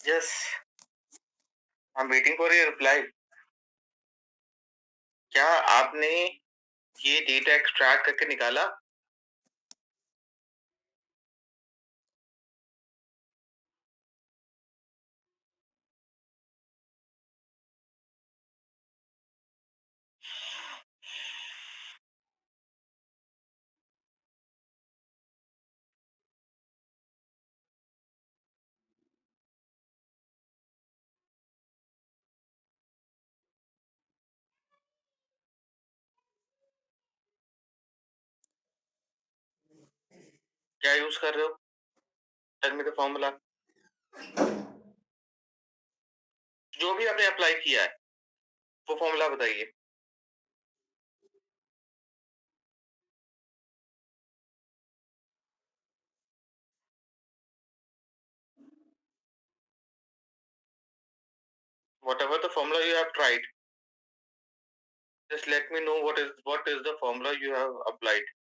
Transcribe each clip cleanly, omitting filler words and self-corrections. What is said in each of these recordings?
Yes, I'm waiting for your reply. क्या आपने ये डेटा एक्सट्रैक्ट करके निकाला? क्या यूज कर रहे हो? Tell me the formula. जो भी आपने अप्लाई किया है वो फॉर्मूला बताइए। Whatever the formula you have tried, just let me know what is the formula you have applied.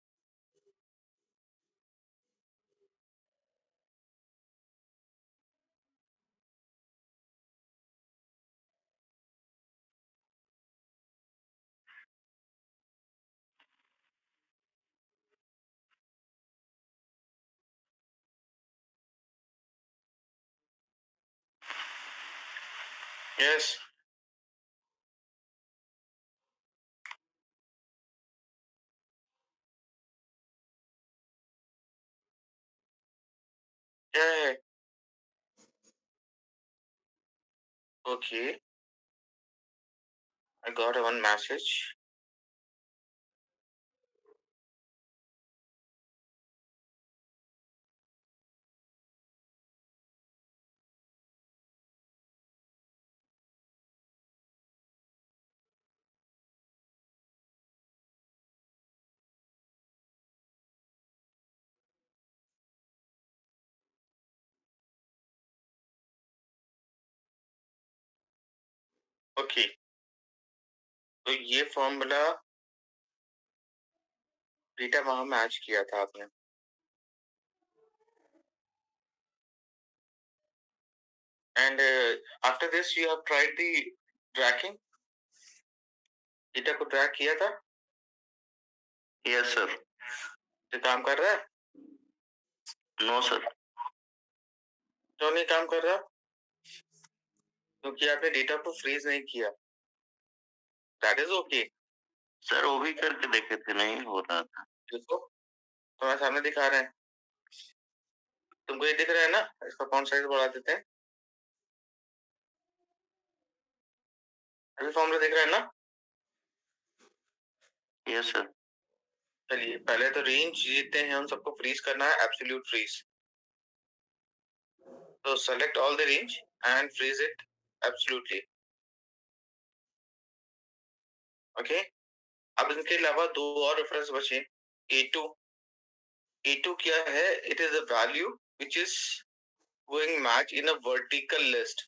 Yes. Yeah. Okay. I got one message. Okay. तो ये formula data वहां मैच किया था आपने। And after this you have tried the tracking. Data को track किया था? Yes sir. ये काम कर रहा है? No sir. क्यों नहीं काम कर रहा? क्योंकि आपने डेटा को फ्रीज नहीं किया। That is okay. सर वो भी करके देखे थे, नहीं हो रहा था। देखो तुम्हारे सामने दिखा रहे हैं। तुमको ये दिख रहा है ना? इसका फॉन्ट साइज बढ़ा देते हैं। अभी फॉर्मूला दिख रहा है ना? Yes sir. चलिए पहले तो रेंज जीतते हैं, हम सबको फ्रीज करना है, एब्सोल्यूट फ्रीज। तो select all the range and freeze it absolutely. Okay. अब इनके अलावा दो और रेफरेंस बचे। A2 A2 क्या है? It is a value which is going match in a vertical list,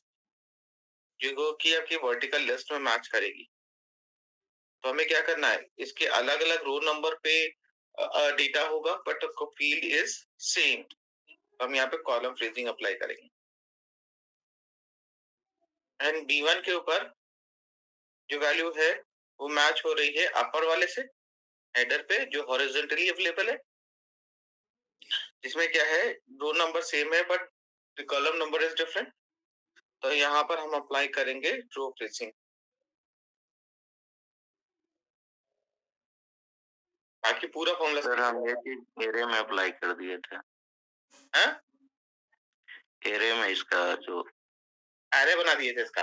जो कि आपकी वर्टिकल लिस्ट में मैच करेगी। तो हमें क्या करना है, इसके अलग अलग रो नंबर पे डेटा होगा बट फील्ड इज सेम। हम यहाँ पे कॉलम फ्रीजिंग अप्लाई करेंगे एंड B1 के ऊपर जो वैल्यू है वो मैच हो रही है अपर वाले से, हेडर पे जो हॉरिजॉन्टली अवेलेबल है, जिसमें क्या है रो नंबर सेम है but column number is different. तो यहाँ पर हम अप्लाई करेंगे रो फ्रीजिंग। बाकी पूरा फॉर्मूला सर हम ये चीज एरे में अप्लाई कर दिए थे। हैं? एरे में इसका जो एरे बना दिए थे इसका?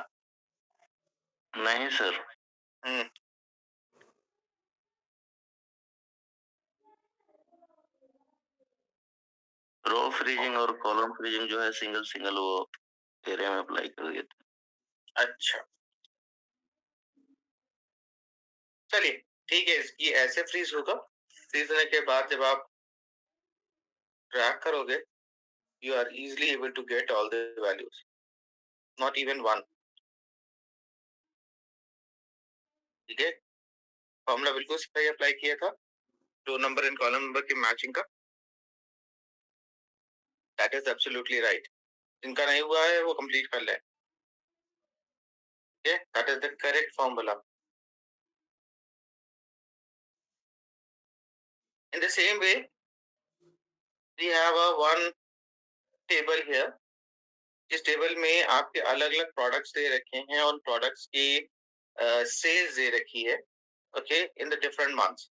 नहीं सर। रो फ्रीजिंग और कॉलम फ्रीजिंग जो है सिंगल सिंगल वो एरे में अप्लाई कर दिए थे। अच्छा चलिए ठीक है, इसकी ऐसे फ्रीज होगा। फ्रीज होने के बाद जब आप ट्रैक करोगे, you are easily able to get all the values, not even one. ठीक है, फॉर्मूला बिल्कुल सही अप्लाई किया था row number and column number की मैचिंग का। That is absolutely right. जिनका नहीं हुआ है वो कंप्लीट कर लें। Okay, that is the correct formula. In the same way, we have a one table here. जिस टेबल में आपके अलग अलग प्रोडक्ट्स दे रखे हैं और प्रोडक्ट्स की सेल्स दे रखी है, okay, in the different months.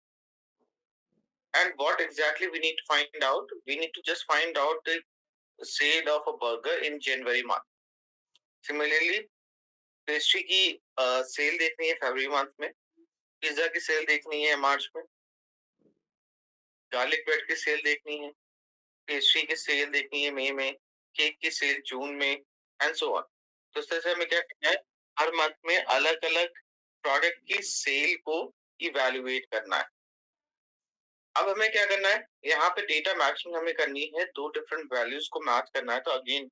And what exactly we need to find out? We need to just find out the sale of a burger in January month. Similarly, pastry की cell देखनी है फरवरी month में, pizza की cell देखनी है मार्च में, garlic bread की cell देखनी है, पेस्ट्री की सेल देखनी है मई में, केक की सेल जून में, एंड सो ऑन। तो इस तरह से हमें क्या करना है, हर मंथ में अलग अलग प्रोडक्ट की सेल को इवेल्युएट करना है। अब हमें क्या करना है, यहाँ पे डेटा मैचिंग हमें करनी है, दो डिफरेंट वैल्यूज को मैच करना है। तो अगेन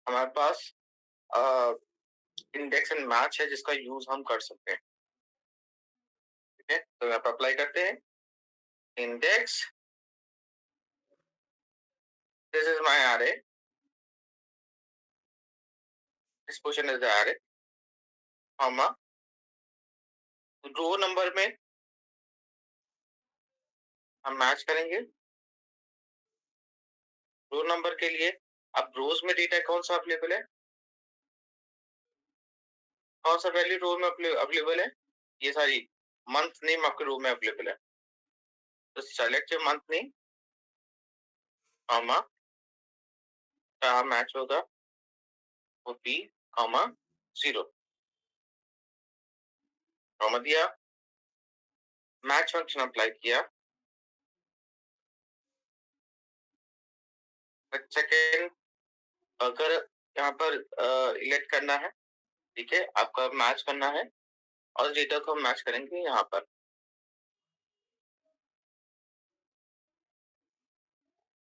हमारे पास इंडेक्स एंड मैच है जिसका यूज हम कर सकते हैं। ठीक है, तो यहाँ पे अप्लाई करते हैं index, this is my array, this portion is the array, comma, row number में हम मैच करेंगे। रो नंबर के लिए अब रोज में डेटा कौन सा अवेलेबल है, कौन सा वैल्यू रो में अवेलेबल है, ये सारी मंथ नेम आपके रो में अवेलेबल है। तो सेलेक्ट मंथ नेम, कॉमा, क्या मैच होगा वो बी, कॉमा, 0, कॉमा दिया, मैच फंक्शन अप्लाई किया। सेकेंड, अगर यहाँ पर इलेक्ट करना है, ठीक है, आपका मैच करना है और डेटा को हम मैच करेंगे यहाँ पर।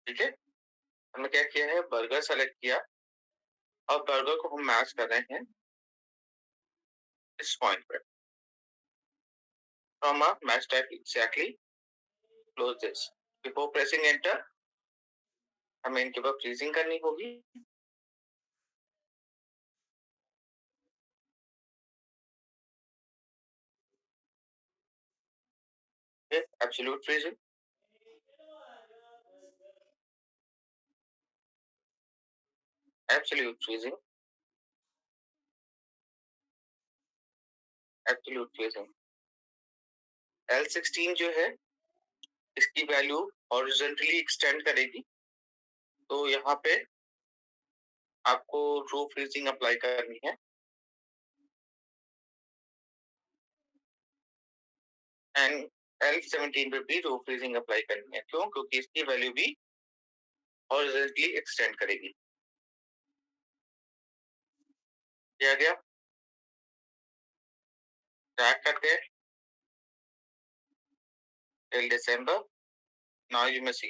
ठीक है, हमने क्या किया है, बर्गर सेलेक्ट किया और बर्गर को हम मैच कर रहे हैं इस पॉइंट पे, comma, match type exactly, close this. Before pressing enter हमें इनके ऊपर फ्रीजिंग करनी होगी। Absolute freezing, absolute freezing, absolute freezing. L16 जो है इसकी वैल्यू हॉरिजॉन्टली एक्सटेंड करेगी, तो यहाँ पे आपको रो फ्रीजिंग अप्लाई करनी है। एंड L17 पे भी रो फ्रीजिंग अप्लाई करनी है, क्यों, क्योंकि इसकी वैल्यू भी हॉरिजॉन्टली एक्सटेंड करेगी। किया गया, ट्रैक करते हैं till December. Now you may see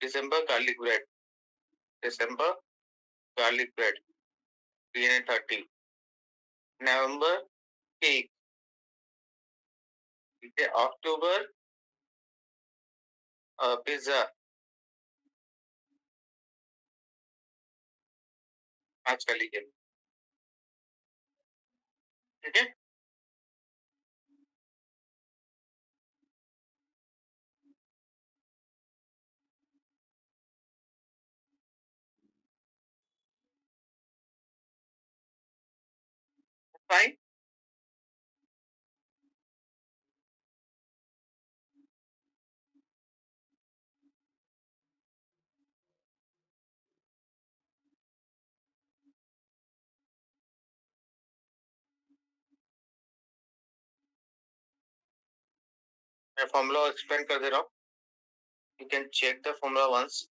December garlic bread, December garlic bread 330, November cake, ठीक है, अक्टूबर पिज्जा, मैच कर लीजिए। ठीक है, फाइन। मैं फॉर्मूला एक्सप्लेन कर दे रहा हूँ, you can check the formula once,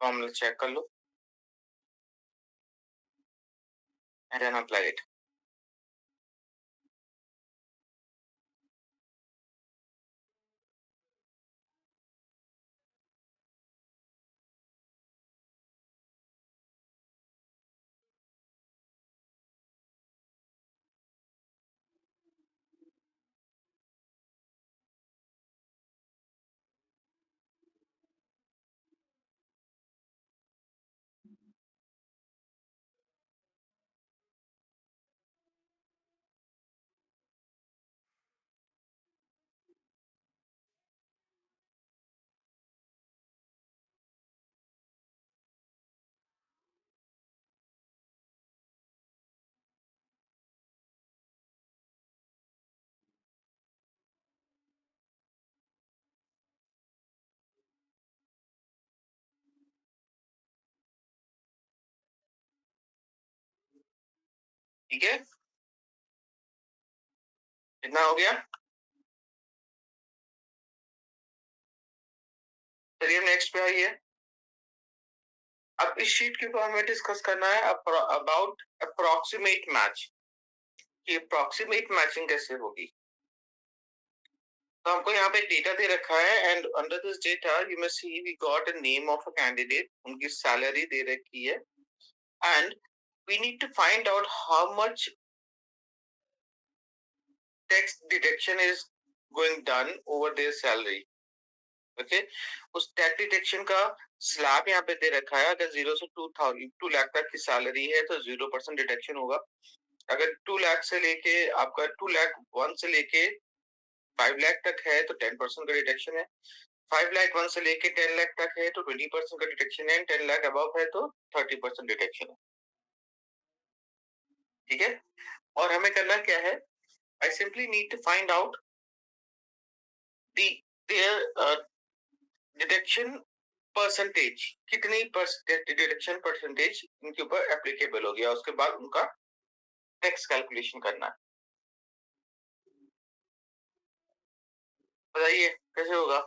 formula check कर लो एंड देन अप्लाई इट। ठीक है, कितना हो गया? चलिए नेक्स्ट पे आइए। अब इस शीट के ऊपर हमें डिस्कस करना है अबाउट अप्रोक्सीमेट मैच। कि अप्रोक्सीमेट मैचिंग कैसे होगी। तो हमको यहाँ पे डेटा दे रखा है and under this data you may see we got a name of a candidate, उनकी सैलरी दे रखी है and we need to find out how much tax deduction is going done over their salary. Okay, उस tax deduction का slab यहाँ पे दे रखा है। अगर 0 से 2 लाख तक की सैलरी है तो 0% डिडक्शन होगा। अगर 2 लाख से लेके आपका 2 लाख 1 से लेके 5 लाख तक है तो 10% का डिडक्शन है। 5 लाख 1 से लेके 10 लाख तक है तो 20% का डिडक्शन है। 10 लाख अबव है तो 30% डिडक्शन है। ठीक है, और हमें करना क्या है, I simply need to find out the their deduction percentage, कितनी डिडक्शन परसेंटेज इनके ऊपर एप्लीकेबल हो गया, उसके बाद उनका टैक्स कैलकुलेशन करना है। बताइए कैसे होगा।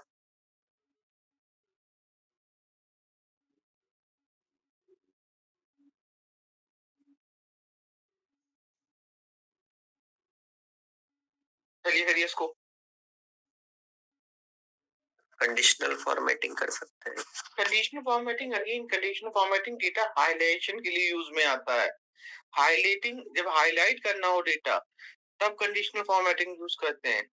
चलिए करिए इसको। कंडीशनल फॉर्मेटिंग कर सकते हैं। Conditional formatting, again conditional formatting data highlightation के लिए यूज में आता है। हाइलाइटिंग, जब हाईलाइट करना हो डेटा तब कंडीशनल फॉर्मेटिंग यूज करते हैं।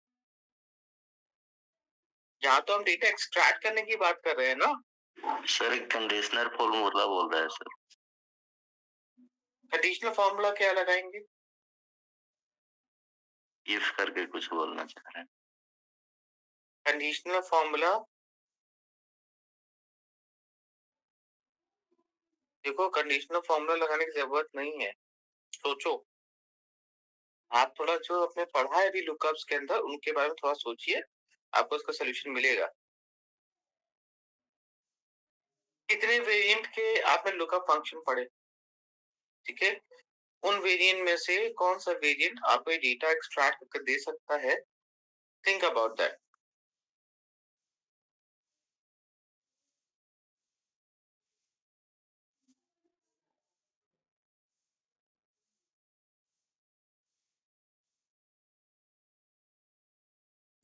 यहाँ तो हम डेटा एक्सट्रैक्ट करने की बात कर रहे हैं ना सर। एक कंडीशनल फॉर्मूला बोल रहा है सर। कंडीशनल फॉर्मूला क्या लगाएंगे? इफ करके कुछ बोलना चाह रहे हैं। कंडीशनल फॉर्मूला, देखो कंडीशनल फॉर्मूला लगाने की जरूरत नहीं है। सोचो, आप थोड़ा जो आपने पढ़ा है अभी लुकअप्स के अंदर उनके बारे में थोड़ा सोचिए, आपको उसका सोल्यूशन मिलेगा। कितने वेरिएंट के आपने लुकअप फंक्शन पढ़े? ठीक है, उन वेरिएंट में से कौन सा वेरिएंट आपको डेटा एक्सट्रैक्ट करके दे सकता है? Think about that.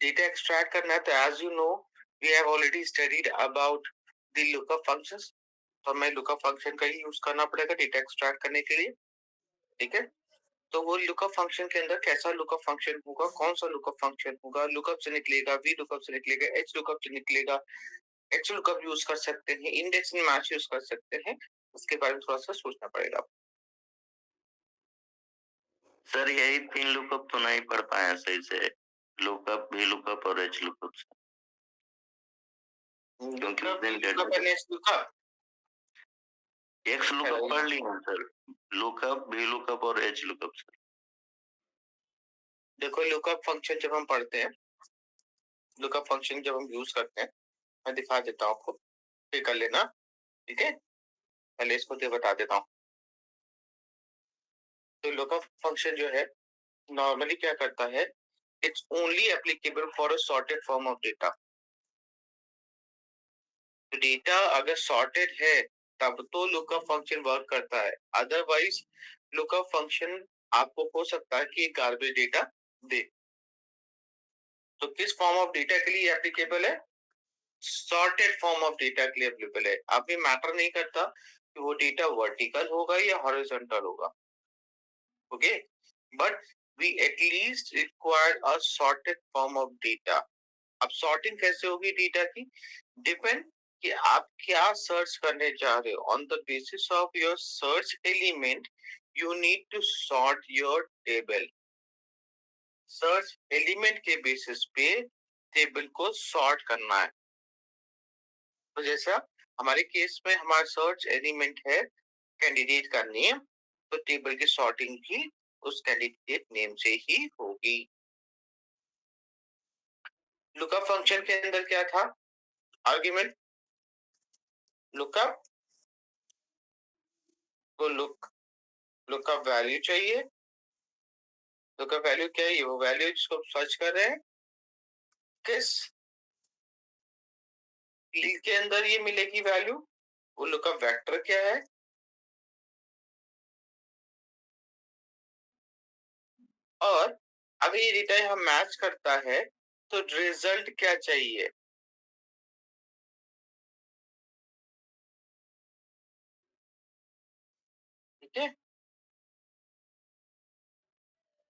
Data extract करना है तो as you know we have already studied about the lookup functions, तो हमें लुकअप फंक्शन का ही यूज करना पड़ेगा डेटा एक्सट्रैक्ट करने के लिए। ठीक है, तो वो लुकअप फंक्शन के अंदर कैसा लुकअप फंक्शन होगा, कौन सा लुकअप फंक्शन होगा, लुकअप से निकलेगा, वी लुकअप से निकलेगा, एच लुकअप से निकलेगा, एच लुकअप यूज कर सकते हैं, इंडेक्स में मैच यूज कर सकते हैं, उसके बारे में थोड़ा सा सोचना पड़ेगा। सर यही 3 लुकअप तो नहीं पढ़ पाए सही से, लुकअप, वी लुकअप और एच लुकअप से। क्योंकि उस दिन lookup and H lookup, x lookup पढ़ लिए सर, लुकअप, वी लुकअप और एच लुकअप सर। देखो लुकअप फंक्शन जब हम पढ़ते हैं, लुकअप फंक्शन जब हम यूज करते हैं, मैं दिखा देता हूँ आपको, फिर कर लेना। ठीक है, पहले इसको दे बता देता हूँ। तो लुकअप फंक्शन जो है नॉर्मली क्या करता है, it's only applicable for a sorted form of data. तो डेटा अगर सॉर्टेड है तब तो लुकअप फंक्शन वर्क करता है, अदरवाइज लुकअप फंक्शन आपको हो सकता है कि गार्बेज डेटा दे। तो किस फॉर्म ऑफ डेटा के लिए एप्लीकेबल है? सॉर्टेड फॉर्म ऑफ डेटा के लिए एप्लीकेबल है। अभी मैटर नहीं करता कि वो डेटा वर्टिकल होगा या हॉरिजॉन्टल होगा। Okay, but we at least require a sorted form of data. अब सॉर्टिंग कैसे होगी डेटा की? डिपेंड कि आप क्या सर्च करने जा रहे हो। On the basis of your search element you need to sort your table. Search element के बेसिस पे टेबल को सॉर्ट करना है। तो जैसा हमारे केस में हमारा सर्च एलिमेंट है कैंडिडेट का नेम, तो टेबल की सॉर्टिंग भी उस कैंडिडेट नेम से ही होगी। लुकअप फंक्शन के अंदर क्या था आर्ग्यूमेंट? लुकअप, तो लुकअप वैल्यू चाहिए, लुकअप वैल्यू क्या है? वो वैल्यू जिसको हम सर्च कर रहे हैं, किस फील्ड के अंदर ये मिलेगी वैल्यू, वो लुकअप वेक्टर क्या है, और अगर ये डेटा हम मैच करता है तो रिजल्ट क्या चाहिए। ठीक है,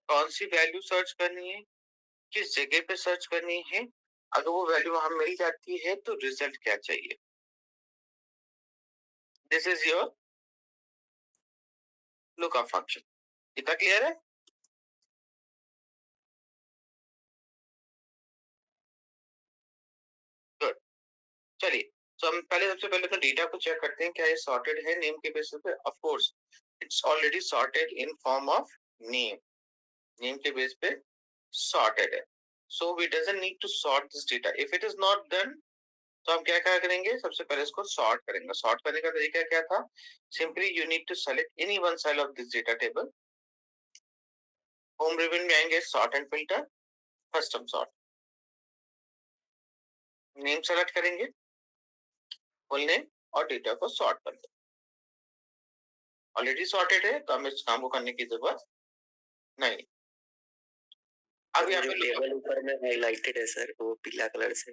कौन सी वैल्यू सर्च करनी है, किस जगह पे सर्च करनी है, अगर वो वैल्यू वहां मिल जाती है तो रिजल्ट क्या चाहिए। This is your lookup function. इतना क्लियर है? गुड। चलिए, तो हम पहले सबसे पहले तो डेटा को चेक करते हैं क्या ये सॉर्टेड है नेम के बेसिस पे। Of course it's already sorted in form of name, name के बेस पे सॉर्टेड है। So we doesn't need to sort this data. If it is not done तो हम क्या क्या करेंगे, सबसे पहले इसको सॉर्ट करेंगे। सॉर्ट करने का तरीका क्या था? Simply you need to select any one cell of this data table. Home ribbon में आएंगे sort and filter, custom sort, name select करेंगे, फुल नेम और डेटा को सॉर्ट कर दो। ऑलरेडी सॉर्टेड है तो हमें इस काम को करने की जरूरत नहीं। अब सर यहाँ वो जो पे टेबल ऊपर में हाइलाइटेड है सर, वो पीला कलर से,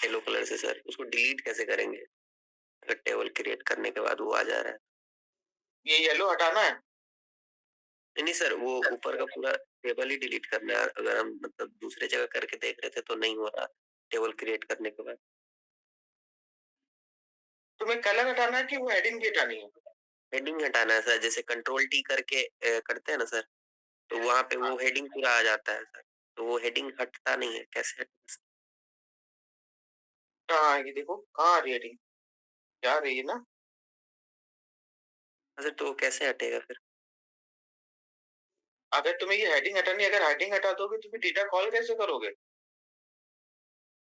येलो कलर से, सर उसको डिलीट कैसे करेंगे अगर टेबल क्रिएट करने के बाद वो आ जा रहा है? ये येलो हटाना है। नहीं सर, वो ऊपर का पूरा टेबल ही डिलीट करना है। अगर हम मतलब दूसरे जगह करके देख रहे थे तो नहीं हो रहा टेबल क्रिएट करने के बाद। तुम्हें कलर हटाना है कि वो हेडिंग भी हटानी है? हेडिंग हटाना है सर, जैसे कंट्रोल टी करके करते हैं ना सर, तो वहां पे वो हेडिंग पूरा आ जाता है सर, तो वो हेडिंग हटता नहीं है, कैसे हटेगा सर? कहाँ आएगी? देखो कहाँ आ रही है हेडिंग, क्या आ रही है ना। सर तो वो कैसे हटेगा फिर? अगर तुम्हें ये हेडिंग हटानी है, अगर हेडिंग हटा दोगे तो फिर डेटा कॉल कैसे करोगे?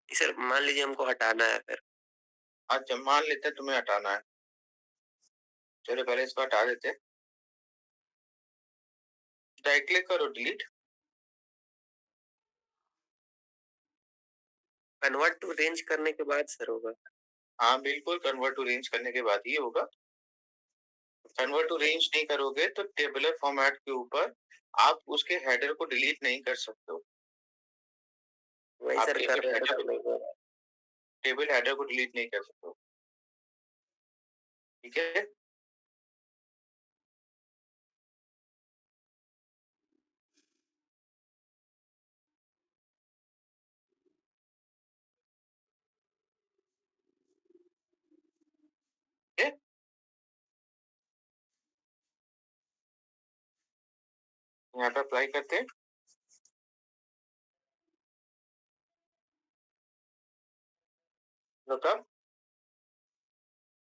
सर मान लीजिए हमको हटाना है फिर। अच्छा मान लेते हैं तुम्हें हटाना है, चलो पहले इसको हटा देते हैं। राइट क्लिक करो, डिलीट। कन्वर्ट टू रेंज करने के बाद सर होगा? हाँ बिल्कुल, कन्वर्ट टू रेंज करने के बाद ही होगा। कन्वर्ट टू रेंज नहीं करोगे तो टेबुलर फॉर्मेट के ऊपर आप उसके हेडर को डिलीट नहीं कर सकते हो। वही आप सर कर रहे थे तो नहीं हो रहा। टेबल हेडर को डिलीट नहीं कर सकते हो। ठीक है, ठीक है? यहाँ पे अप्लाई करते हैं। Lookup,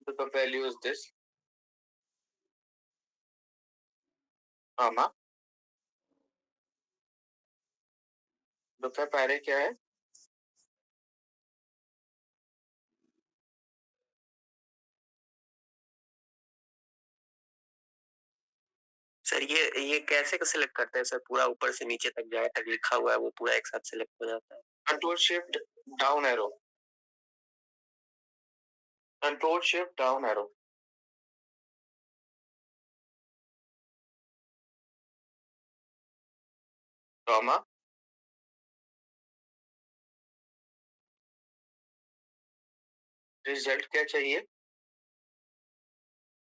lookup value is this, comma, lookup array क्या है? सर ये कैसे सिलेक्ट करते हैं सर? पूरा ऊपर से नीचे तक जहाँ तक लिखा हुआ है वो पूरा एक साथ सिलेक्ट हो जाता है? Control shift down arrow, control shift down arrow, comma, result क्या चाहिए,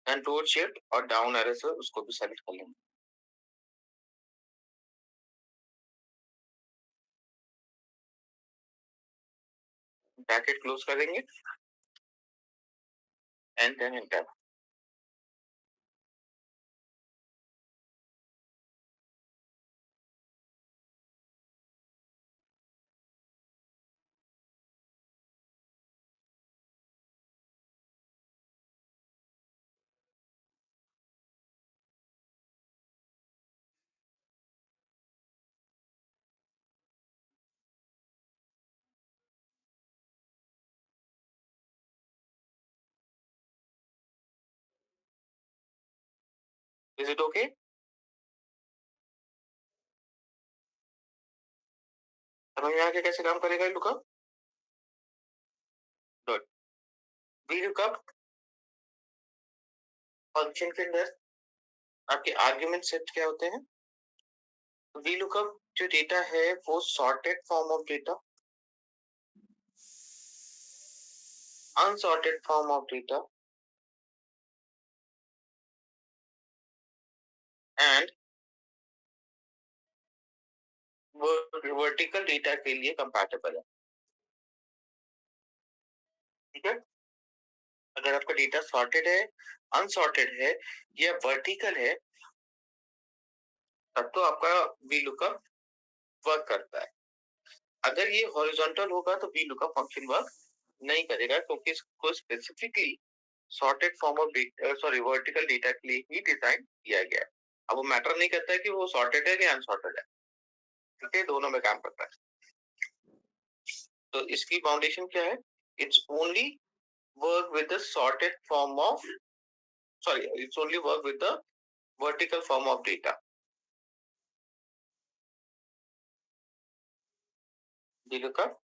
कंट्रोल शिफ्ट और डाउन एरो से उसको भी सेलेक्ट कर लेंगे। ब्रैकेट क्लोज करेंगे and then enter. Is it okay? समझ में आ गया कैसे काम करेगा लुकअप? गुड। VLOOKUP फंक्शन के अंदर आपके आर्ग्यूमेंट सेट क्या होते हैं? VLOOKUP जो डेटा है वो sorted form of data, unsorted form of data and vertical data के लिए कंपैटिबल है। ठीक है? अगर आपका डेटा सॉर्टेड है, अनसॉर्टेड है या वर्टिकल है, तब तो आपका VLOOKUP वर्क करता है। अगर ये हॉरिजॉन्टल होगा तो VLOOKUP फंक्शन वर्क नहीं करेगा, क्योंकि इसको specifically sorted form of vertical data के लिए ही डिजाइन किया गया है। अब वो मैटर नहीं करता है कि वो सॉर्टेड है या अनसॉर्टेड है, ठीक है, दोनों में काम करता है। तो इसकी फाउंडेशन क्या है? It's only work with the sorted form of its only work with the vertical form of data. Lookup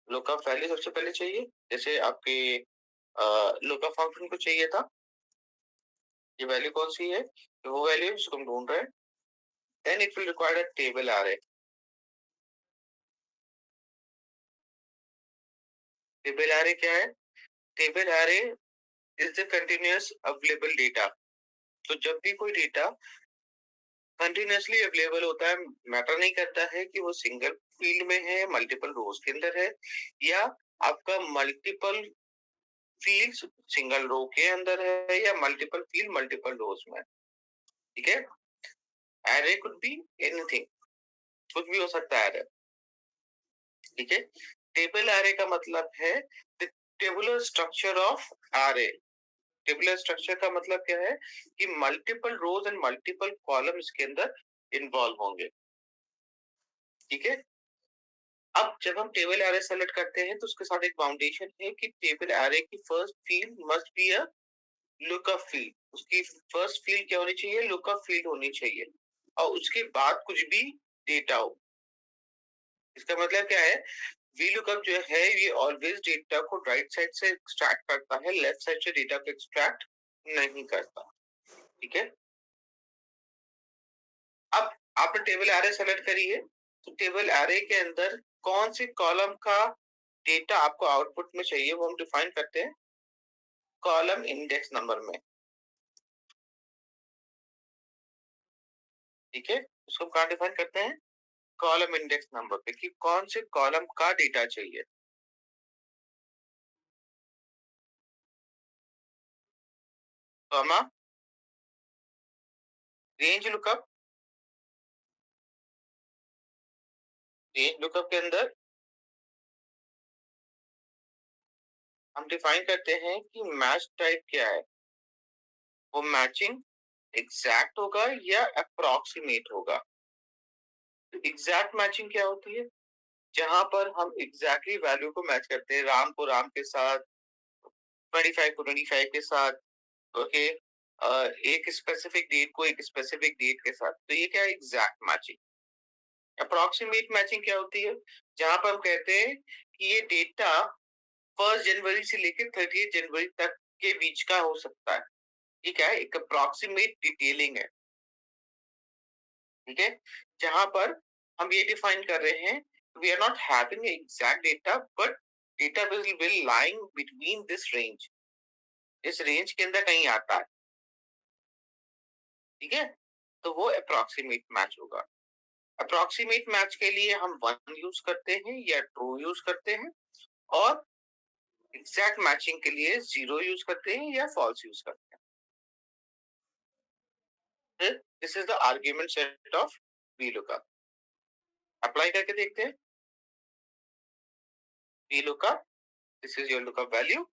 lookup value सबसे पहले चाहिए, जैसे आपके लुकअप फंक्शन को चाहिए था। ये वैल्यू कौन सी है? तो वो वैल्यू जिसको हम ढूंढ रहे हैं। Then it will require a table array। Table array क्या है? Table array is the continuous available data. तो जब भी कोई डेटा कंटिन्यूअसली अवेलेबल होता है, मैटर नहीं करता है कि वो सिंगल फील्ड में है, मल्टीपल रोज के अंदर है, या आपका मल्टीपल फील्ड्स सिंगल रो के अंदर है, या मल्टीपल फील्ड मल्टीपल रोज में। ठीक है? एरे कुड बी एनीथिंग, कुछ भी हो सकता है एरे। ठीक है? टेबल एरे का मतलब है the tabular structure of array. Tabular structure का मतलब क्या है? कि multiple rows and multiple column इसके अंदर इन्वॉल्व होंगे। ठीक है? अब जब हम टेबल एरे सेलेक्ट करते हैं तो उसके साथ एक फाउंडेशन है कि टेबल एरे की first field must be a lookup field. उसकी फर्स्ट फील्ड क्या होनी चाहिए? लुकअप फील्ड होनी चाहिए, और उसके बाद कुछ भी डेटा हो। इसका मतलब क्या है? VLOOKUP जो है ये ऑलवेज डेटा को राइट साइड से एक्सट्रैक्ट करता है, लेफ्ट साइड से डेटा को एक्सट्रैक्ट नहीं करता। ठीक है? अब आपने टेबल एरे सेलेक्ट करी है, तो टेबल एरे के अंदर कौन सी कॉलम का डेटा आपको आउटपुट में चाहिए वो हम डिफाइन करते हैं कॉलम इंडेक्स नंबर में। ठीक है? उसको कहाँ डिफाइन करते हैं? कॉलम इंडेक्स नंबर पे, कि कौन से कॉलम का डेटा चाहिए। Comma range lookup. Range lookup के अंदर हम डिफाइन करते हैं कि मैच टाइप क्या है। वो मैचिंग एग्जैक्ट होगा या अप्रोक्सीमेट होगा। एग्जैक्ट मैचिंग क्या होती है? जहां पर हम एग्जैक्टली वैल्यू को मैच करते हैं, राम को राम के साथ, 25 को 25 के साथ। ओके? एक स्पेसिफिक डेट को एक स्पेसिफिक डेट के साथ, तो ये क्या है? Exact matching. अप्रोक्सीमेट मैचिंग क्या होती है? जहां पर हम कहते हैं कि ये डेटा 1 जनवरी से लेकर 30 जनवरी तक के बीच का हो सकता है। ये क्या है? एक अप्रोक्सीमेट डिटेलिंग है। ठीक है? जहां पर हम ये डिफाइन कर रहे हैं, we are not having exact data, but data will lying between this range. इस रेंज के अंदर कहीं आता है। ठीक है? तो वो अप्रोक्सीमेट मैच होगा। अप्रोक्सीमेट मैच के लिए हम 1 यूज करते हैं या ट्रू यूज करते हैं, और एग्जैक्ट मैचिंग के लिए 0 यूज करते हैं या फॉल्स यूज करते हैं। This is the argument set of VLOOKUP। Apply करके देखते हैं। VLOOKUP, this is your lookup value,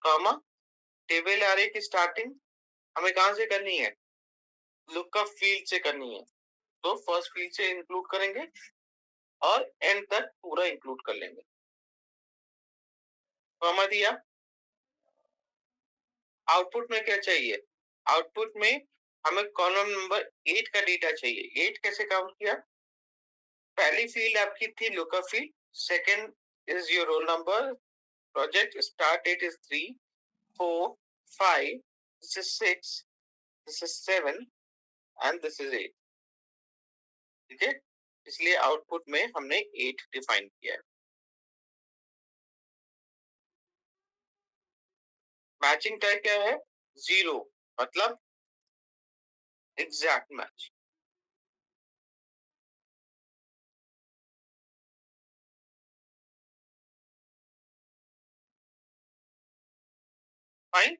comma table array की स्टार्टिंग हमें कहां से करनी है? लुकअप फील्ड से करनी है। तो फर्स्ट फील्ड से इंक्लूड करेंगे और एंड तक पूरा इंक्लूड कर लेंगे। कॉमा दिया। आउटपुट में क्या चाहिए? आउटपुट में हमें कॉलम नंबर 8 का डेटा चाहिए। 8 कैसे काउंट किया? पहली फील्ड आपकी थी lookup field, second is your roll number, project start date is 3, 4, 5, this is 6, this is 7 and this is 8। ठीक है, इसलिए आउटपुट में हमने 8 डिफाइन किया है। मैचिंग टाइप क्या है? 0, मतलब एग्जैक्ट मैच। फाइन,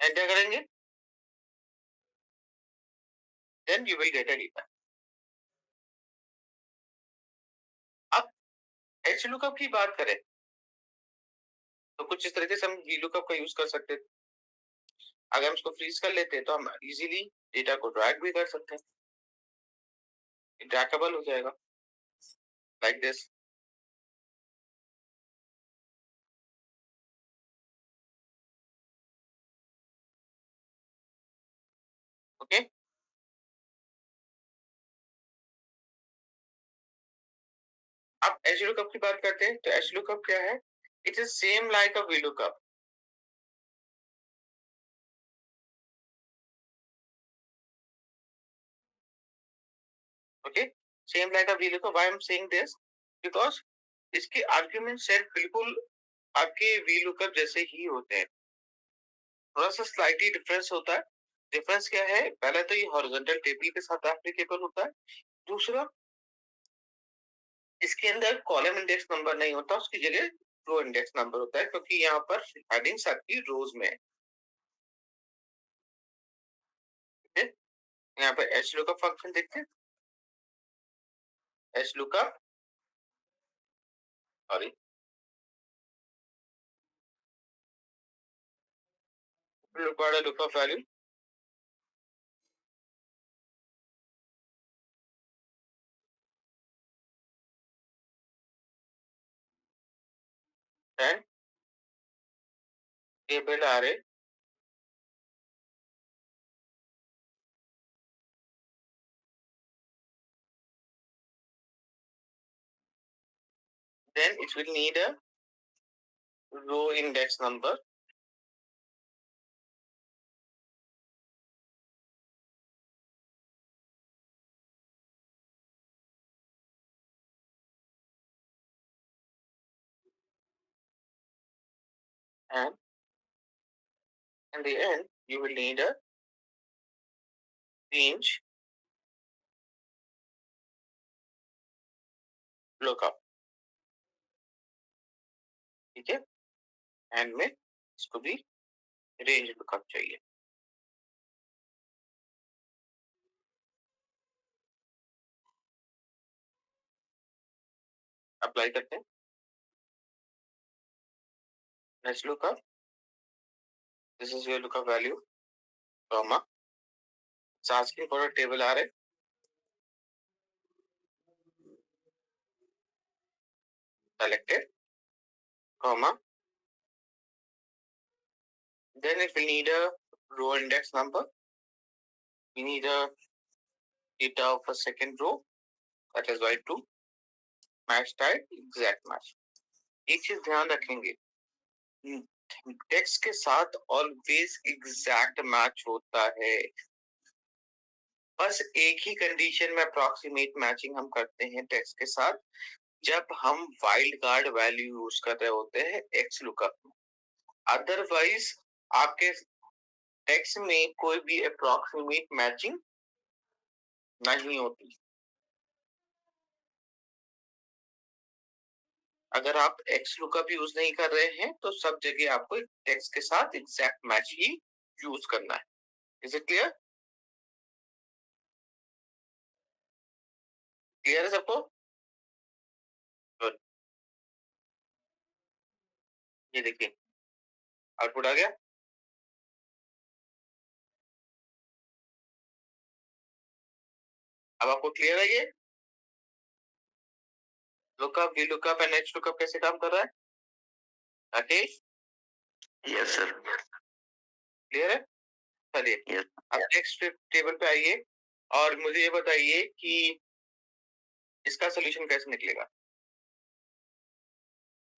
एंटर करेंगे, then you will get a data. अब एच लुकअप की बात करें तो कुछ इस तरीके से हम वी लुकअप का यूज कर सकते हैं। अगर हम इसको फ्रीज कर लेते हैं तो हम इजीली डेटा को ड्रैग भी कर सकते हैं, ड्रैगेबल हो जाएगा लाइक दिस। ओके, अब एच लुकअप की बात करते हैं तो एच लुकअप क्या है? It is same like a V lookup. Okay, same like a V lookup. Why I am saying this? Because इसके आर्गुमेंट सेट बिल्कुल आपके वी लुकअप जैसे ही होते हैं। थोड़ा सा स्लाइटली डिफरेंस होता है। डिफरेंस क्या है? पहला तो ये हॉरिजॉन्टल टेबल के साथ एप्लीकेबल होता है। दूसरा, इसके अंदर कॉलम इंडेक्स नंबर नहीं होता, उसकी जगह रो इंडेक्स नंबर होता है, क्योंकि यहाँ पर हेडिंग्स आपकी रोज में है। ठीक है? यहाँ पर एच लुकअप फंक्शन देखते हैं। H lookup, sorry, required a lookup value, and table array, then it will need a row index number, and in the end you will need a range lookup। ठीक है, and में इसको भी range lookup चाहिए। Apply करते हैं। Next lookup, this is your lookup value, comma, it's asking for a table array, selected, comma, then if we need a row index number, we need a data of a second row, that is y2, match type exact match। एक चीज ध्यान रखेंगे, text के साथ always exact match होता है। बस एक ही कंडीशन में अप्रोक्सीमेट मैचिंग हम करते हैं टेक्स्ट के साथ, जब हम वाइल्ड कार्ड वैल्यू यूज कर रहे होते हैं एक्स लुकअप में। अदरवाइज आपके टेक्स्ट में कोई भी अप्रोक्सीमेट मैचिंग नहीं होती। अगर आप एक्स लुकअप यूज नहीं कर रहे हैं तो सब जगह आपको टेक्स्ट के साथ एग्जैक्ट मैच ही यूज करना है। Is it clear? क्लियर है सबको? गुड, ये देखिए आउटपुट आ गया। अब आपको क्लियर है ये lookup, V lookup and H lookup कैसे काम कर रहा है? Rakesh, yes sir. क्लियर है? चलिए, यस। अब नेक्स्ट टेबल पे आइए और मुझे ये बताइए कि इसका सॉल्यूशन कैसे निकलेगा?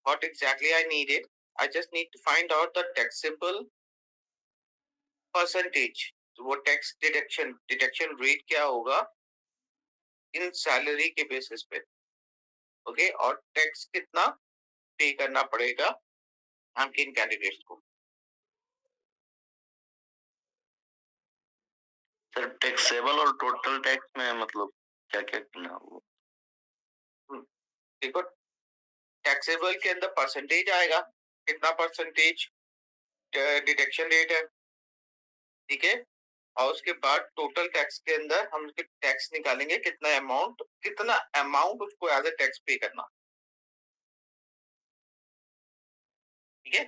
What exactly I needed? I just need to find out the taxable percentage. तो वो टैक्स डिडक्शन रेट क्या होगा इन सैलरी के बेसिस पे, ओके? और टैक्स कितना पे करना पड़ेगा हम किन कैंडिडेट्स को? सर टैक्सेबल और टोटल टैक्स में मतलब क्या-क्या करना होगा? हम्म, देखो, टैक्सेबल के अंदर परसेंटेज आएगा, कितना परसेंटेज डिडक्शन रेट है, ठीक है? और उसके बाद टोटल टैक्स के अंदर हम उसके टैक्स निकालेंगे, कितना अमाउंट उसको एज ए टैक्स पे करना, ठीक है?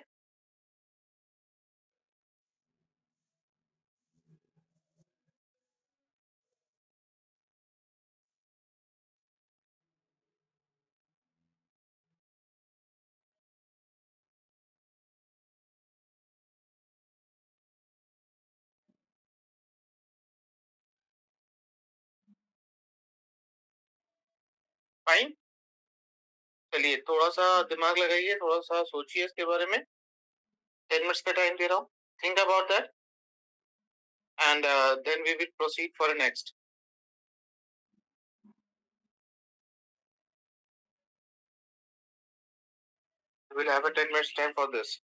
फाइन। चलिए, थोड़ा सा दिमाग लगाइए, थोड़ा सा सोचिए इसके बारे में। 10 मिनट्स का टाइम दे रहा हूँ, think about that and then we will proceed for next. We will have a 10 minutes time for this.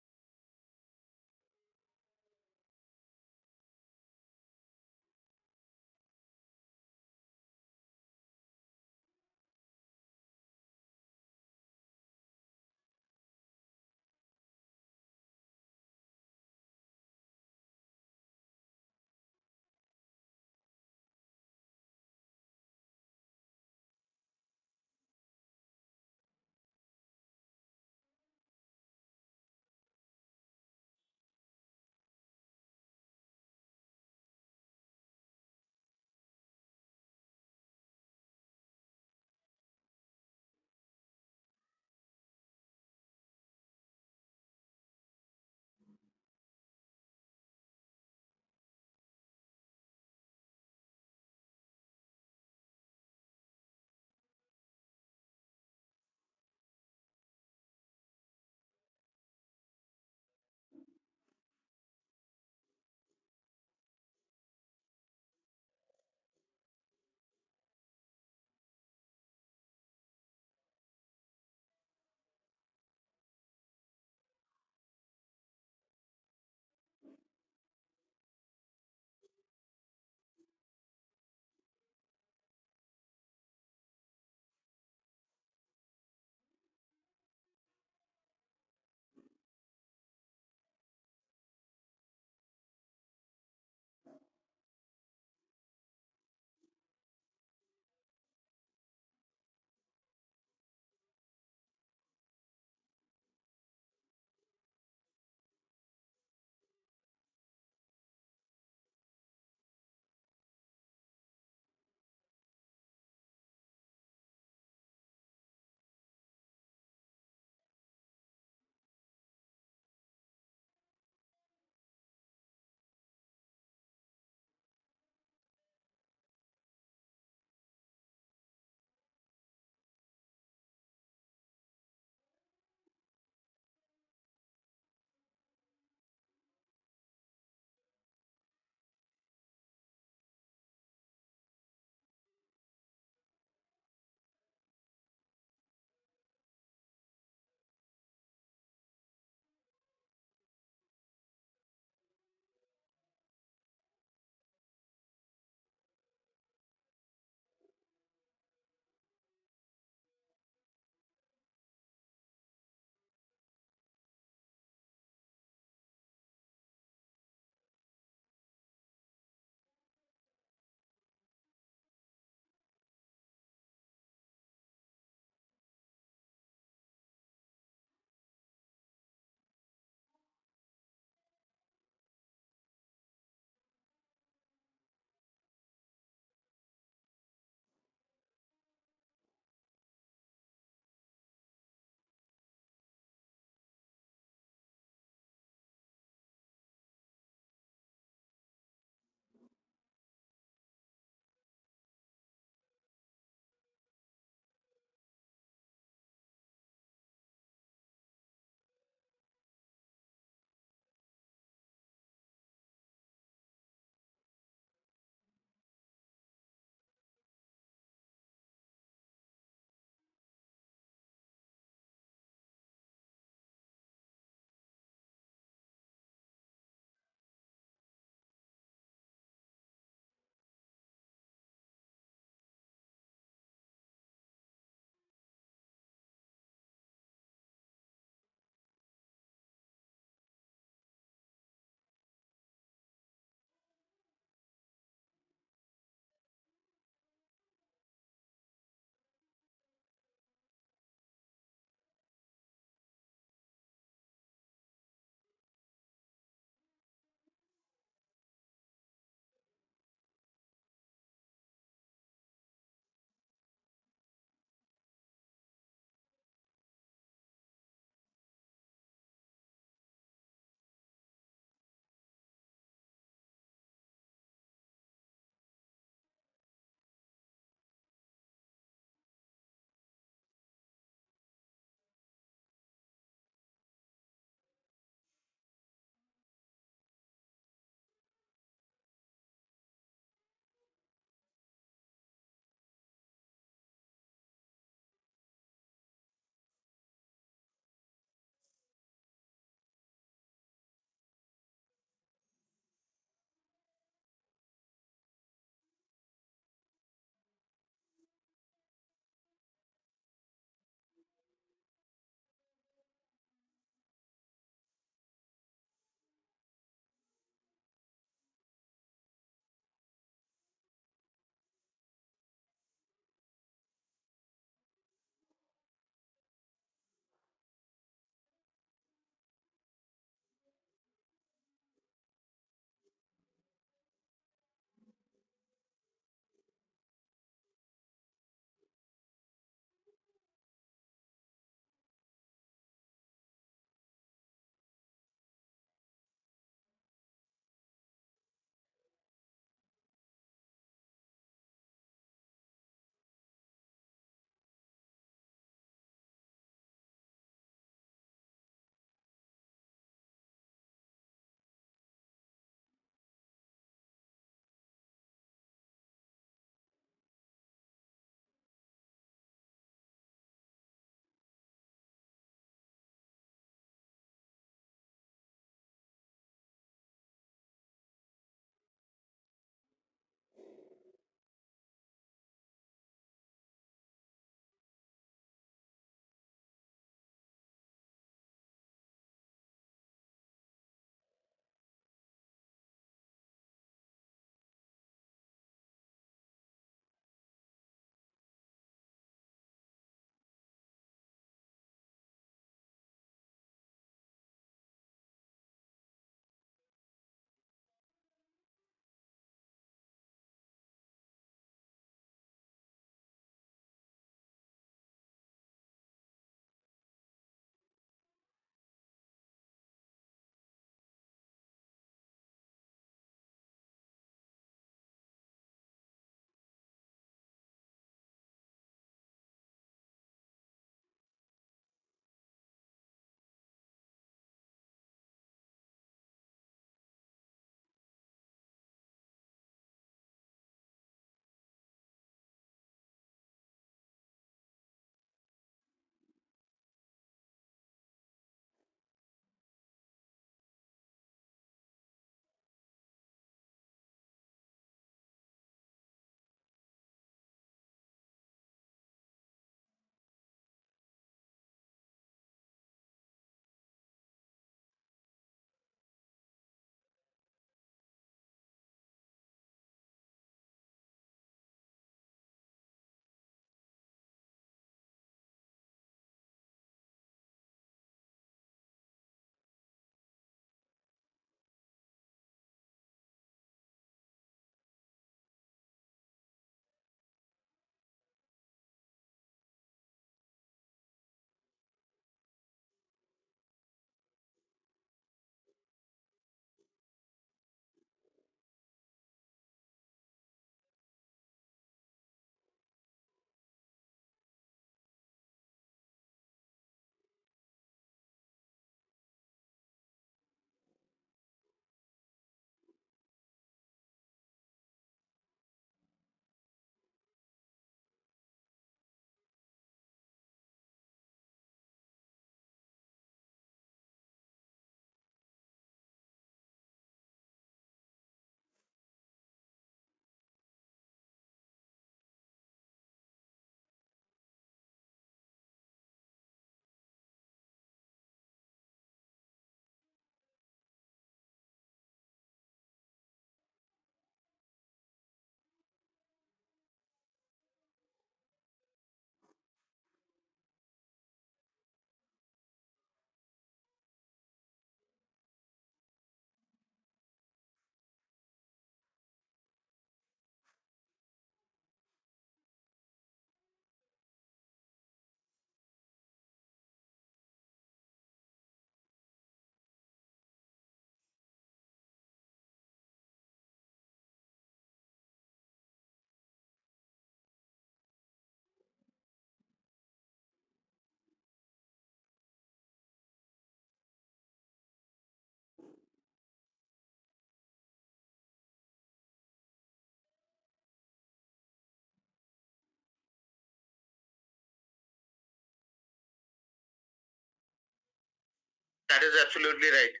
That is absolutely right,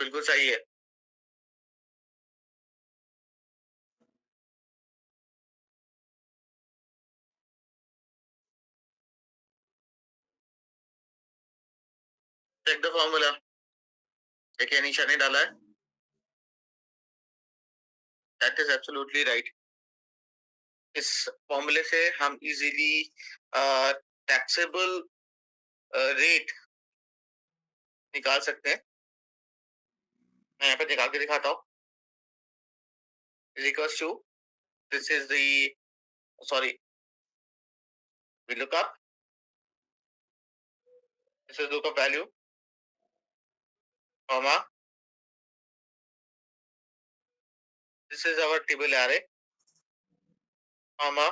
बिल्कुल सही है। चेक द फॉर्मूला, देखिए अनीशा ने डाला है, दैट इज एब्सोल्युटली राइट। इस फॉर्मूले से हम इजीली टैक्सेबल रेट निकाल सकते हैं। मैं यहाँ पे निकाल के दिखाता हूँ। Is equals to, this is the, sorry, we look up, this is lookup value, comma, this is our table array, comma,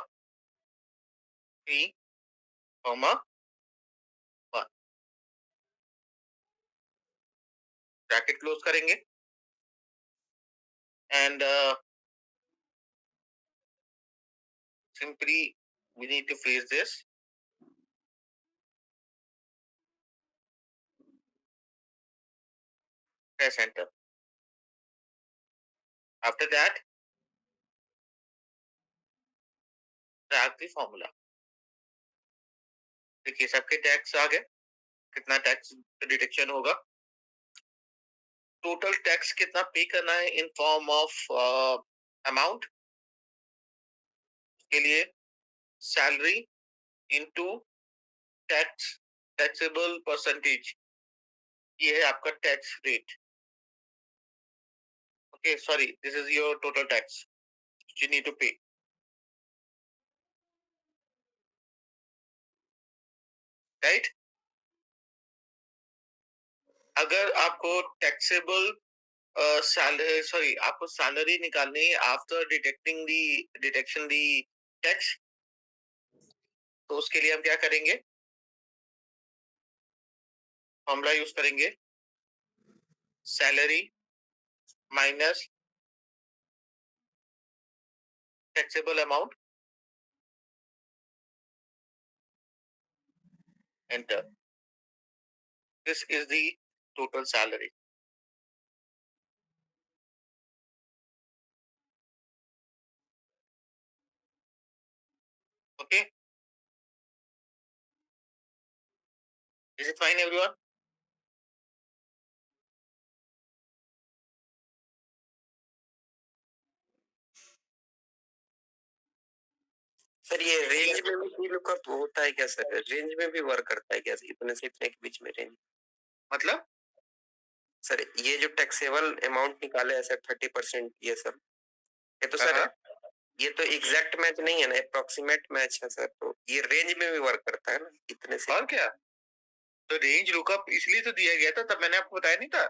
p, comma, 1, bracket close करेंगे and simply we need to freeze this, press enter. After that, drag the formula. देखिए सबके tax आ गए, कितना tax deduction होगा, total tax कितना पे करना है इन फॉर्म ऑफ अमाउंट के लिए, salary into tax, taxable percentage, ये है आपका tax rate. Okay sorry, this is your total tax you need to pay, right? अगर आपको टैक्सेबल सैलरी, सॉरी, आपको सैलरी निकालनी है आफ्टर डिटेक्शन दी टैक्स, तो उसके लिए हम क्या करेंगे, फॉर्मूला यूज करेंगे, salary minus taxable amount, enter, this is the total salary. Okay, is it fine everyone? Sir ये रेंज में भी लुकअप होता है क्या सर? रेंज में भी वर्क करता है क्या इतने से इतने के बीच में रेंज? मतलब सर ये जो टैक्सेबल अमाउंट निकाले हैं सर 30%, ये सब, ये तो सर ये तो एग्जैक्ट मैच नहीं है ना, अप्रोक्सीमेट मैच है सर, तो ये रेंज में भी वर्क करता है ना इतने से? और क्या, तो रेंज लुकअप इसलिए तो दिया गया था, तब मैंने आपको बताया नहीं था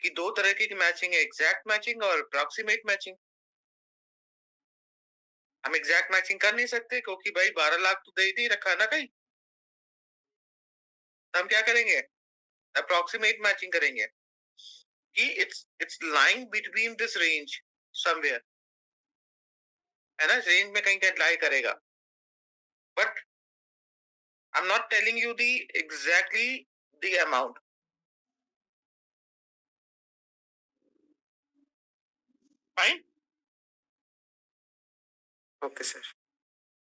कि दो तरह की मैचिंग है, एग्जैक्ट मैचिंग और अप्रोक्सीमेट मैचिंग। हम एग्जैक्ट मैचिंग कर नहीं सकते क्योंकि भाई 12 लाख तो दे ही रखा है ना कहीं, तो हम क्या करेंगे, अप्रोक्सीमेट मैचिंग करेंगे कि it's lying between this range somewhere, है ना, रेंज में कहीं लाई करेगा, but I am not telling you the exactly the amount. Fine, okay sir.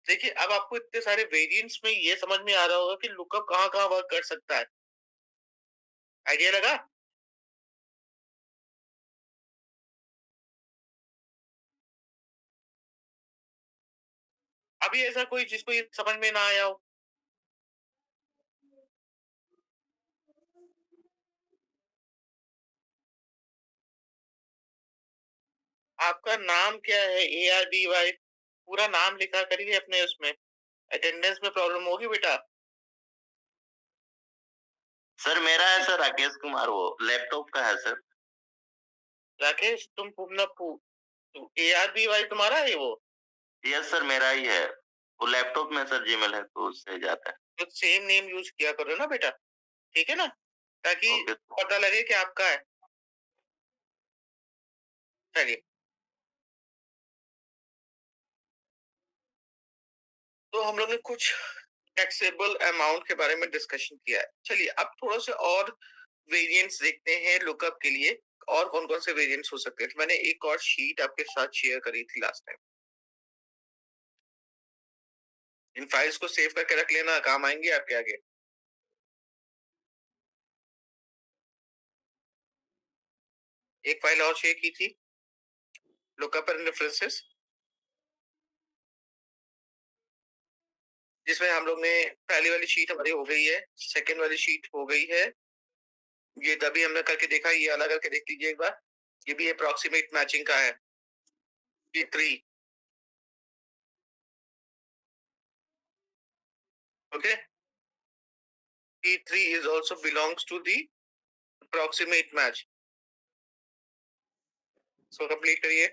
देखिए अब आपको इतने सारे वेरिएंट्स में ये समझ में आ रहा होगा कि लुकअप कहाँ कहाँ वर्क कर सकता है, आइडिया लगा? अभी ऐसा कोई जिसको ये समझ में ना आया हो? आपका नाम क्या है, ARBY, पूरा नाम लिखा करिए अपने उसमें, अटेंडेंस में प्रॉब्लम होगी बेटा। सर मेरा है सर राकेश कुमार, वो लैपटॉप का है सर। राकेश तुम ARBY तुम्हारा है वो? यस सर मेरा ही है, वो लैपटॉप में सर जीमेल है तो उससे जाता है। तो सेम नेम यूज किया करो ना बेटा, ठीक है ना, ताकि ओके पता लगे कि आपका है। चलिए, तो हम लोग ने कुछ टैक्सेबल अमाउंट के बारे में डिस्कशन किया है। चलिए अब थोड़ा सा और वेरिएंट्स देखते हैं लुकअप के लिए। और कौन कौन से वेरिएंट्स हो सकते हैं। तो मैंने एक और शीट आपके साथ शेयर करी थी लास्ट टाइम। इन फाइल्स को सेव करके रख लेना, काम आएंगे आपके आगे। एक फाइल और शेयर की थी, लुकअप एंड रेफरेंसेस, जिसमें हम लोग ने पहली वाली शीट हमारी हो गई है, सेकेंड वाली शीट हो गई है। ये तभी हमने करके देखा, ये अलग करके देख लीजिए एक बार। ये भी अप्रोक्सीमेट मैचिंग का है। ये 3, okay. T3 is also belongs to the approximate match. So complete करिए।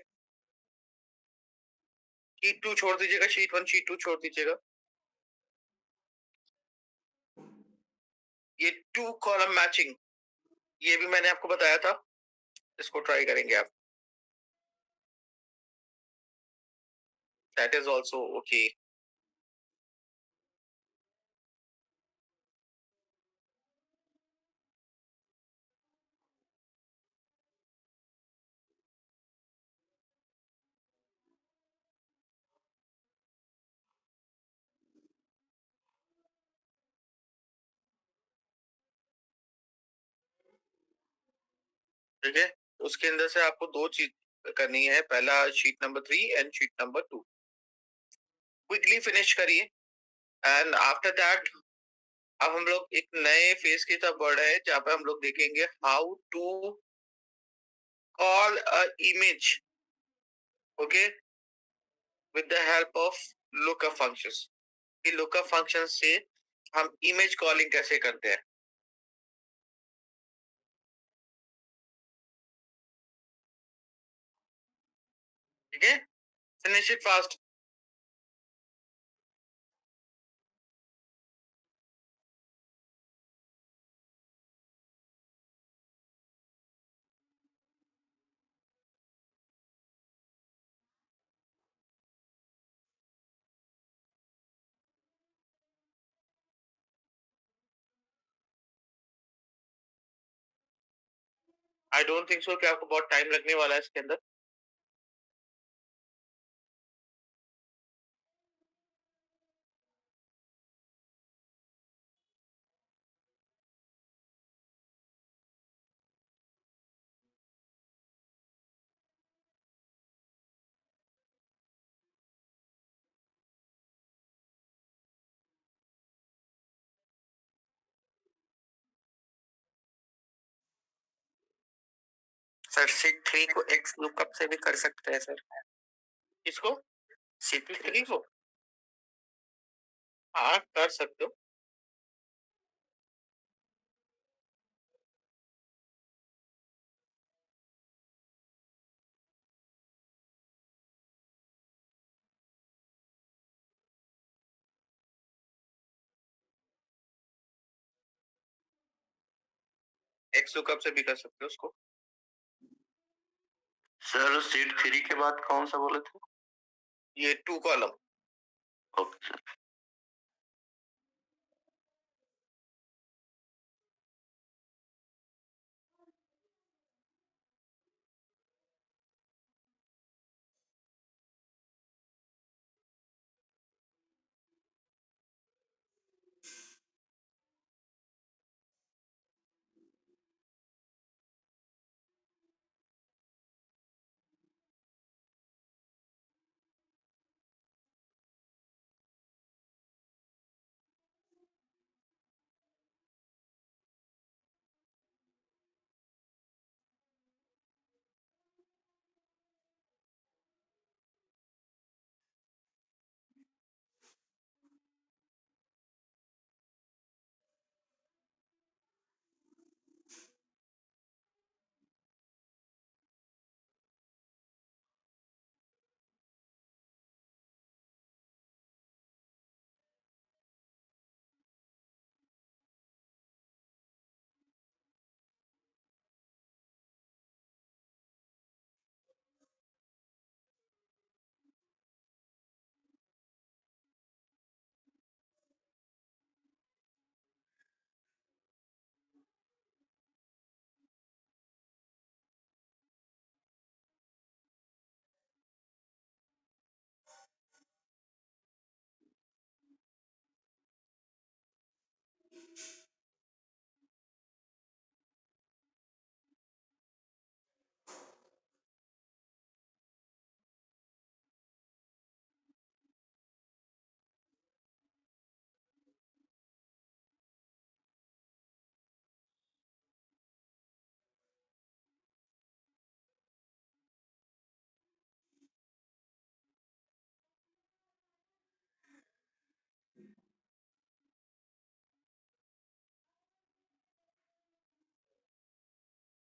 शीट 2 छोड़ दीजिएगा, शीट 1 शीट 2 छोड़ दीजिएगा। ये 2 कॉलम मैचिंग, ये भी मैंने आपको बताया था, इसको ट्राई करेंगे आप। That is also okay. ठीक है, उसके अंदर से आपको 2 चीज करनी है। पहला sheet number 3 and sheet number 2 quickly finish करिए। एंड आफ्टर दैट अब हम लोग एक नए फेज की तरफ बढ़ रहे हैं, जहां पे हम लोग देखेंगे how to call a image, okay, with the help of lookup functions. कि लुकअप फंक्शन से हम इमेज कॉलिंग कैसे करते हैं। ठीक है, finish it fast. I don't think so कि आपको बहुत टाइम लगने वाला है इसके अंदर। सर शीट 3 को एक्स लुकअप से भी कर सकते हैं सर। इसको शीट 3 3 को हाँ कर सकते हो। एक्स लुकअप से भी कर सकते हो उसको। सर शीट 3 के बाद कौन सा बोले थे? ये 2 कॉलम। Okay sir.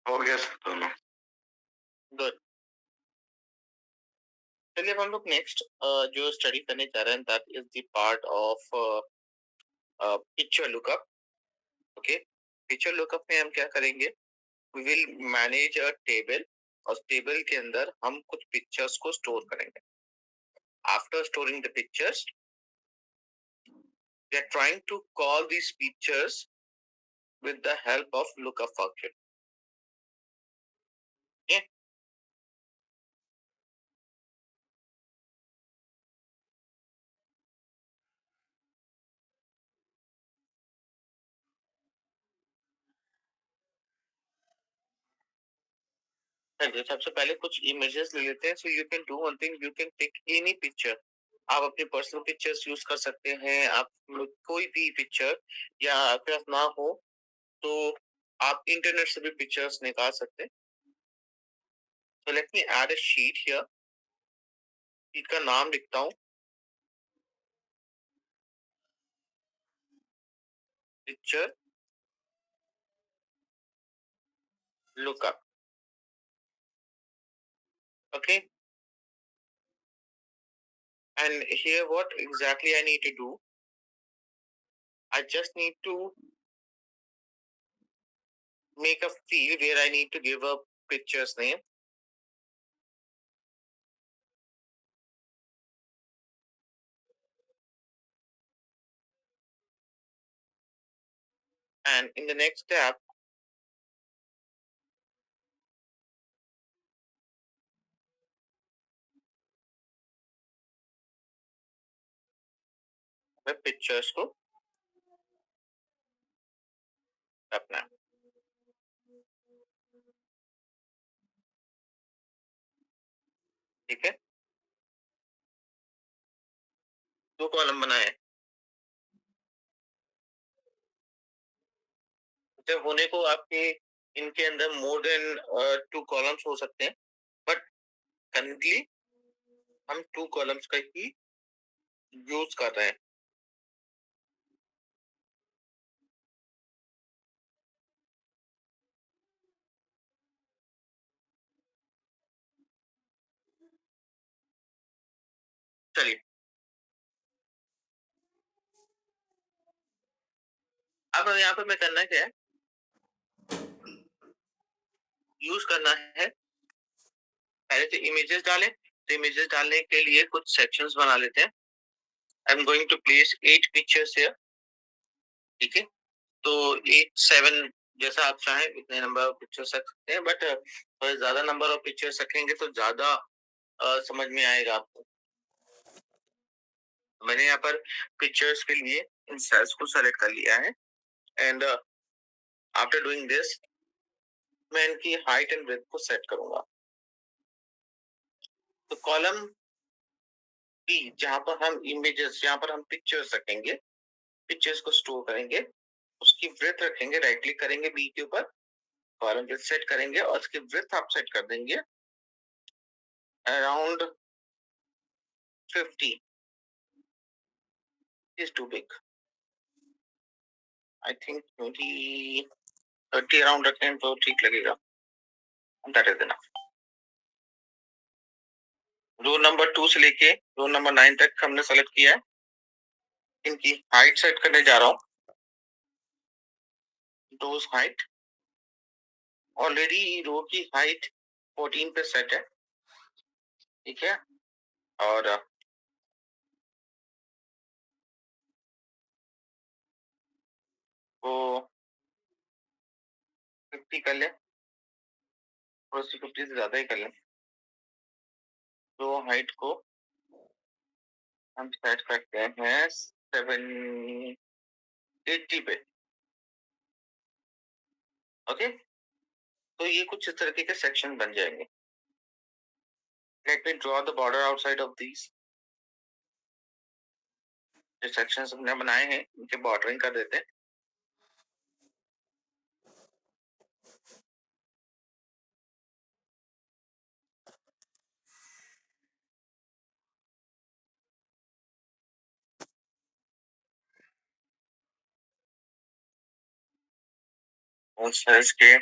हो गया सर दोनों। गुड। चलिए अब हम लोग नेक्स्ट जो स्टडी करने जा रहे हैं that is the part of picture lookup. Okay, picture lookup में हम क्या करेंगे, we will manage a table और टेबल के अंदर हम कुछ पिक्चर्स को स्टोर करेंगे। After storing the pictures we are trying to call these pictures with the help of lookup function. Okay? चलिए सबसे पहले कुछ इमेजेस ले लेते हैं। So you can do one thing, you can take any picture. आप अपनी पर्सनल पिक्चर्स यूज कर सकते हैं, आप कोई भी पिक्चर, या आपके पास ना हो तो आप इंटरनेट से भी पिक्चर्स निकाल सकते हैं। So let me add a sheet here. Sheet का नाम लिखता हूँ picture lookup. Okay, and here what exactly I need to do, I just need to make a field where I need to give a picture's name. And in the next step, मैं pictures को अपना, ठीक है, 2 column बनाए। जब होने को आपके इनके अंदर मोर देन 2 कॉलम्स हो सकते हैं, बट करंटली हम 2 कॉलम्स का ही यूज कर रहे हैं। चलिए अब यहाँ पे मैं करना क्या है, यूज करना है, पहले तो इमेजेस डालें। तो इमेजेस डालने के लिए कुछ सेक्शंस बना लेते हैं। I am going to place 8 pictures here, ठीक है। तो 8 7 जैसा आप चाहें इतने नंबर ऑफ पिक्चर्स रख सकते हैं, बट ज्यादा नंबर ऑफ पिक्चर्स रखेंगे तो ज्यादा समझ में आएगा आपको। मैंने यहाँ पर पिक्चर्स के लिए इन सेल्स को सेलेक्ट कर लिया है, एंड आफ्टर डूइंग दिस मैं इनकी हाइट एंड ब्रेथ को सेट करूंगा। तो कॉलम बी जहां पर हम इमेजेस, जहां पर हम पिक्चर्स रखेंगे, पिक्चर्स को स्टोर करेंगे, उसकी ब्रेथ रखेंगे, राइट क्लिक करेंगे बी के ऊपर, कॉलम ब्रेथ सेट करेंगे और उसकी ब्रेथ आप सेट कर देंगे around 50 is too big. I think 20 30 around रखें तो ठीक लगेगा। That is enough. Row number 2 से लेके रो नंबर 9 तक हमने सेलेक्ट किया है। इनकी हाइट सेट करने जा रहा हूँ। रोज हाइट, ऑलरेडी रो की हाइट 14 पे सेट है, ठीक है। और वो 50 कर ले, और 50 से ज्यादा ही कर ले। तो हाइट को हम सेट करते हैं 780 पे। ओके, तो ये कुछ इस तरीके के सेक्शन बन जाएंगे। Let me draw the border outside of these. जो सेक्शंस हमने बनाए हैं इनके बॉर्डरिंग कर देते हैं। उन सेल्स के